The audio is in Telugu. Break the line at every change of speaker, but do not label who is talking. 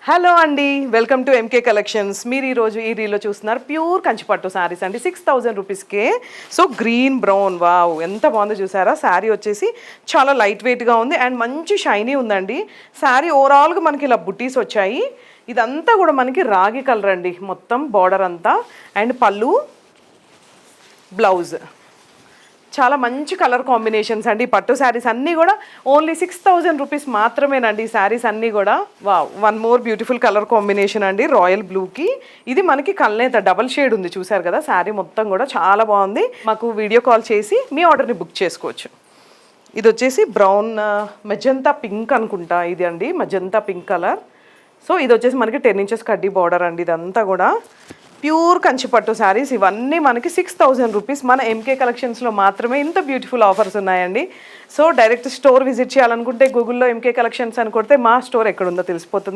హలో అండి, వెల్కమ్ టు ఎంకే కలెక్షన్స్. మీరు ఈరోజు ఈ రీల్లో చూస్తున్నారు ప్యూర్ కంచిపట్టు శారీస్ అండి, 6000 రూపీస్కే. సో గ్రీన్ బ్రౌన్, వావ్ ఎంత బాగుందో చూసారా. శారీ వచ్చేసి చాలా లైట్ వెయిట్గా ఉంది అండ్ మంచి షైనీ ఉందండి. శారీ ఓవరాల్గా మనకి ఇలా బుటీస్ వచ్చాయి. ఇదంతా కూడా మనకి రాగి కలర్ అండి, మొత్తం బార్డర్ అంతా. అండ్ పళ్ళు, బ్లౌజ్ చాలా మంచి కలర్ కాంబినేషన్స్ అండి. పట్టు శారీస్ అన్నీ కూడా ఓన్లీ 6000 రూపీస్ మాత్రమేనండి. ఈ శారీస్ అన్నీ కూడా wow, one more beautiful colour combination అండి, రాయల్ బ్లూకి. ఇది మనకి కల్నేత డబల్ షేడ్ ఉంది, చూసారు కదా. శారీ మొత్తం కూడా చాలా బాగుంది. మాకు వీడియో కాల్ చేసి మీ ఆర్డర్ని బుక్ చేసుకోవచ్చు. ఇది వచ్చేసి బ్రౌన్ మెజంతా పింక్ అనుకుంటా, ఇది అండి మెజంతా పింక్ కలర్. సో ఇది వచ్చేసి మనకి 10 ఇంచెస్ కడ్డీ బార్డర్ అండి. ఇదంతా కూడా ప్యూర్ కంచిపట్టు శారీస్. ఇవన్నీ మనకి 6000 రూపీస్. మన ఎంకే కలెక్షన్స్లో మాత్రమే ఇంత బ్యూటిఫుల్ ఆఫర్స్ ఉన్నాయండి. సో డైరెక్ట్ స్టోర్ విజిట్ చేయాలనుకుంటే గూగుల్లో ఎంకే కలెక్షన్స్ అని కొడితే మా స్టోర్ ఎక్కడుందో తెలిసిపోతుంది.